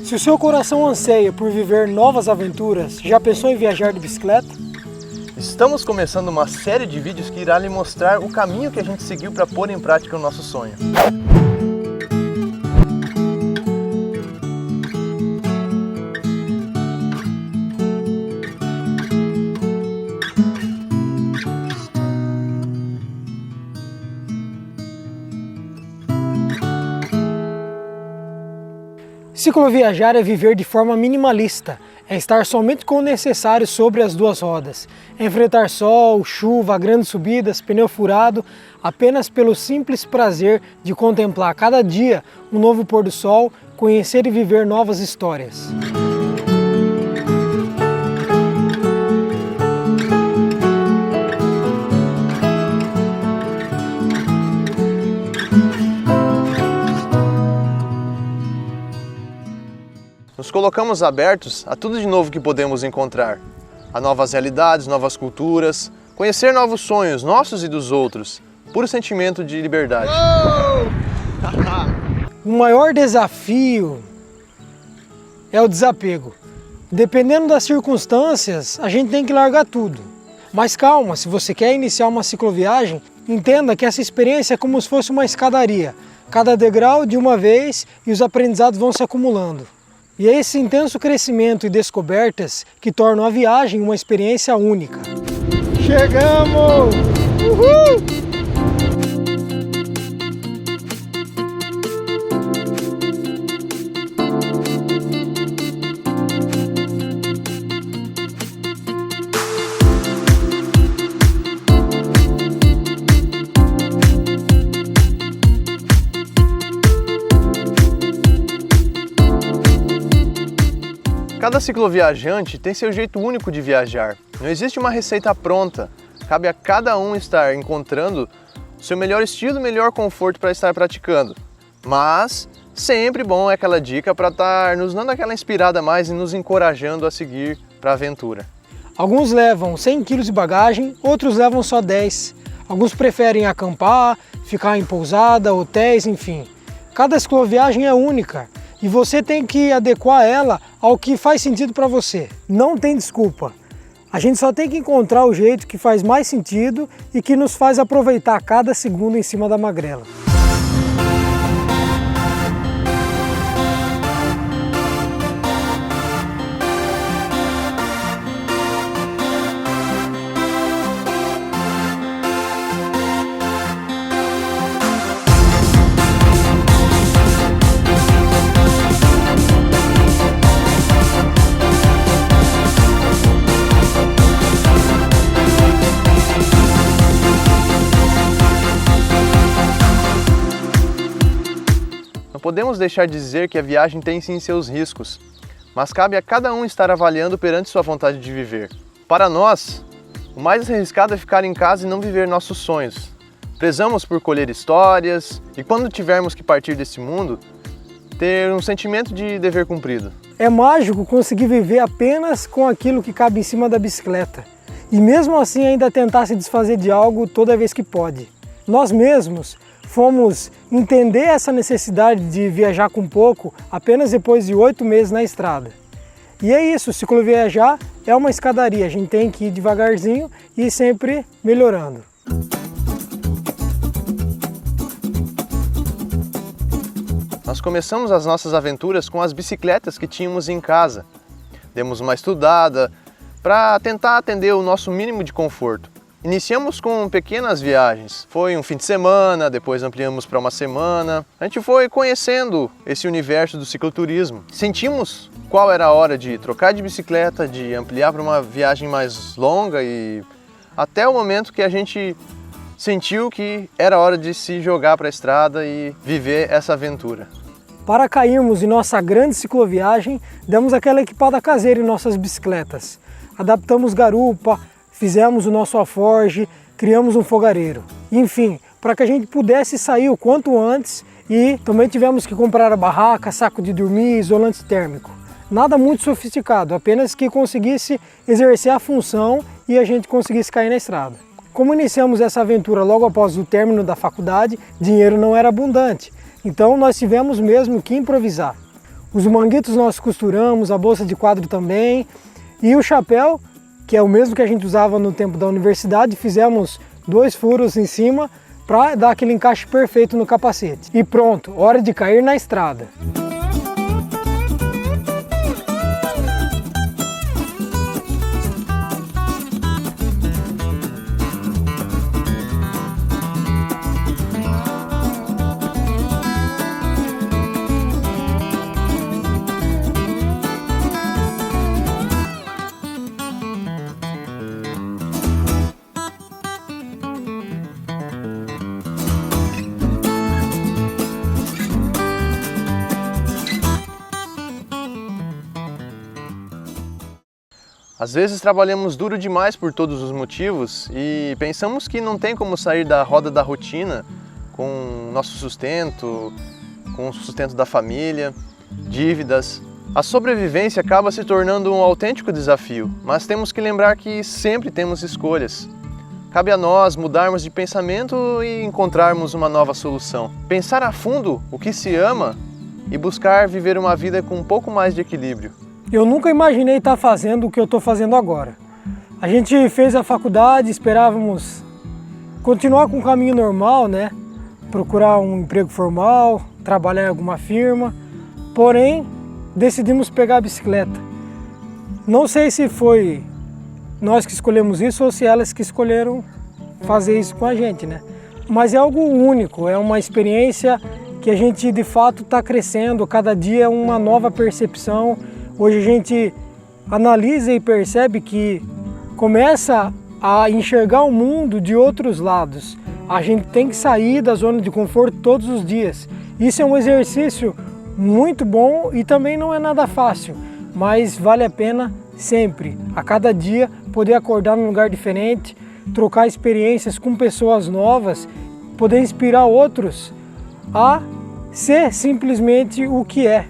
Se o seu coração anseia por viver novas aventuras, já pensou em viajar de bicicleta? Estamos começando uma série de vídeos que irá lhe mostrar o caminho que a gente seguiu para pôr em prática o nosso sonho. Cicloviajar é viver de forma minimalista, é estar somente com o necessário sobre as duas rodas, é enfrentar sol, chuva, grandes subidas, pneu furado, apenas pelo simples prazer de contemplar cada dia um novo pôr do sol, conhecer e viver novas histórias. Nos colocamos abertos a tudo de novo que podemos encontrar, a novas realidades, novas culturas, conhecer novos sonhos, nossos e dos outros, puro sentimento de liberdade. O maior desafio é o desapego. Dependendo das circunstâncias, a gente tem que largar tudo. Mas calma, se você quer iniciar uma cicloviagem, entenda que essa experiência é como se fosse uma escadaria. Cada degrau de uma vez e os aprendizados vão se acumulando. E é esse intenso crescimento e descobertas que tornam a viagem uma experiência única. Chegamos! Uhul! Cada cicloviajante tem seu jeito único de viajar. Não existe uma receita pronta. Cabe a cada um estar encontrando o seu melhor estilo e melhor conforto para estar praticando. Mas sempre bom é aquela dica para estar nos dando aquela inspirada a mais e nos encorajando a seguir para a aventura. Alguns levam 100 kg de bagagem, outros levam só 10. Alguns preferem acampar, ficar em pousada, hotéis, enfim. Cada cicloviagem é única. E você tem que adequar ela ao que faz sentido para você. Não tem desculpa. A gente só tem que encontrar o jeito que faz mais sentido e que nos faz aproveitar cada segundo em cima da magrela. Não podemos deixar de dizer que a viagem tem sim seus riscos, mas cabe a cada um estar avaliando perante sua vontade de viver. Para nós, o mais arriscado é ficar em casa e não viver nossos sonhos. Prezamos por colher histórias e quando tivermos que partir desse mundo, ter um sentimento de dever cumprido. É mágico conseguir viver apenas com aquilo que cabe em cima da bicicleta e mesmo assim ainda tentar se desfazer de algo toda vez que pode. Nós mesmos fomos entender essa necessidade de viajar com pouco apenas depois de 8 meses na estrada. E é isso, cicloviajar é uma escadaria, a gente tem que ir devagarzinho e sempre melhorando. Nós começamos as nossas aventuras com as bicicletas que tínhamos em casa. Demos uma estudada para tentar atender o nosso mínimo de conforto. Iniciamos com pequenas viagens, foi um fim de semana, depois ampliamos para uma semana. A gente foi conhecendo esse universo do cicloturismo. Sentimos qual era a hora de trocar de bicicleta, de ampliar para uma viagem mais longa e até o momento que a gente sentiu que era hora de se jogar para a estrada e viver essa aventura. Para cairmos em nossa grande cicloviagem, demos aquela equipada caseira em nossas bicicletas. Adaptamos garupa, fizemos o nosso alforge, criamos um fogareiro. Enfim, para que a gente pudesse sair o quanto antes e também tivemos que comprar a barraca, saco de dormir, isolante térmico. Nada muito sofisticado, apenas que conseguisse exercer a função e a gente conseguisse cair na estrada. Como iniciamos essa aventura logo após o término da faculdade, dinheiro não era abundante, então nós tivemos mesmo que improvisar. Os manguitos nós costuramos, a bolsa de quadro também. E o chapéu, que é o mesmo que a gente usava no tempo da universidade, fizemos 2 furos em cima para dar aquele encaixe perfeito no capacete. E pronto, hora de cair na estrada. Às vezes trabalhamos duro demais por todos os motivos e pensamos que não tem como sair da roda da rotina com nosso sustento, com o sustento da família, dívidas. A sobrevivência acaba se tornando um autêntico desafio, mas temos que lembrar que sempre temos escolhas. Cabe a nós mudarmos de pensamento e encontrarmos uma nova solução. Pensar a fundo o que se ama e buscar viver uma vida com um pouco mais de equilíbrio. Eu nunca imaginei estar fazendo o que eu estou fazendo agora. A gente fez a faculdade, esperávamos continuar com o caminho normal, né? Procurar um emprego formal, trabalhar em alguma firma, porém decidimos pegar a bicicleta. Não sei se foi nós que escolhemos isso ou se elas que escolheram fazer isso com a gente, né? Mas é algo único, é uma experiência que a gente de fato está crescendo, cada dia é uma nova percepção. Hoje a gente analisa e percebe que começa a enxergar o mundo de outros lados. A gente tem que sair da zona de conforto todos os dias. Isso é um exercício muito bom e também não é nada fácil, mas vale a pena sempre, a cada dia, poder acordar num lugar diferente, trocar experiências com pessoas novas, poder inspirar outros a ser simplesmente o que é.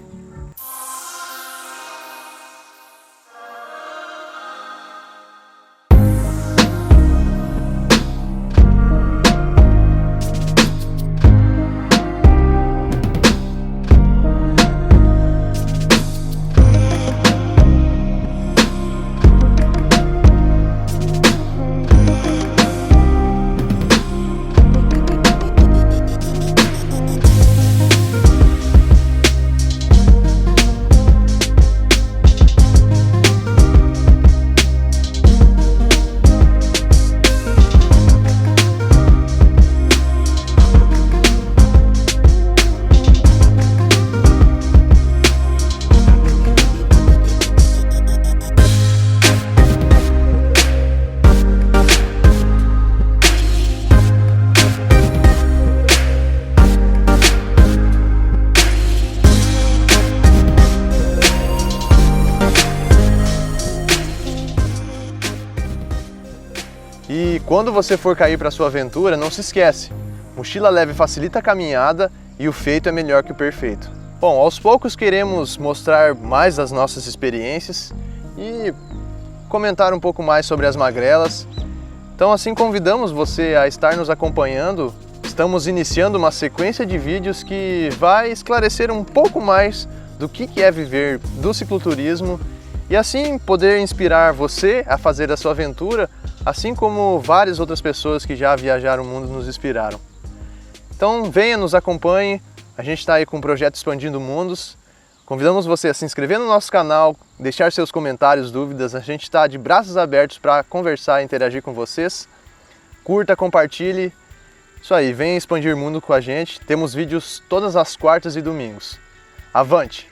E quando você for cair para sua aventura, não se esquece, mochila leve facilita a caminhada e o feito é melhor que o perfeito. Bom, aos poucos queremos mostrar mais das nossas experiências e comentar um pouco mais sobre as magrelas. Então assim convidamos você a estar nos acompanhando. Estamos iniciando uma sequência de vídeos que vai esclarecer um pouco mais do que é viver do cicloturismo e assim poder inspirar você a fazer a sua aventura, assim como várias outras pessoas que já viajaram o mundo nos inspiraram. Então venha, nos acompanhe, a gente está aí com o projeto Expandindo Mundos. Convidamos você a se inscrever no nosso canal, deixar seus comentários, dúvidas, a gente está de braços abertos para conversar e interagir com vocês. Curta, compartilhe, isso aí, venha expandir o mundo com a gente, temos vídeos todas as quartas e domingos. Avante!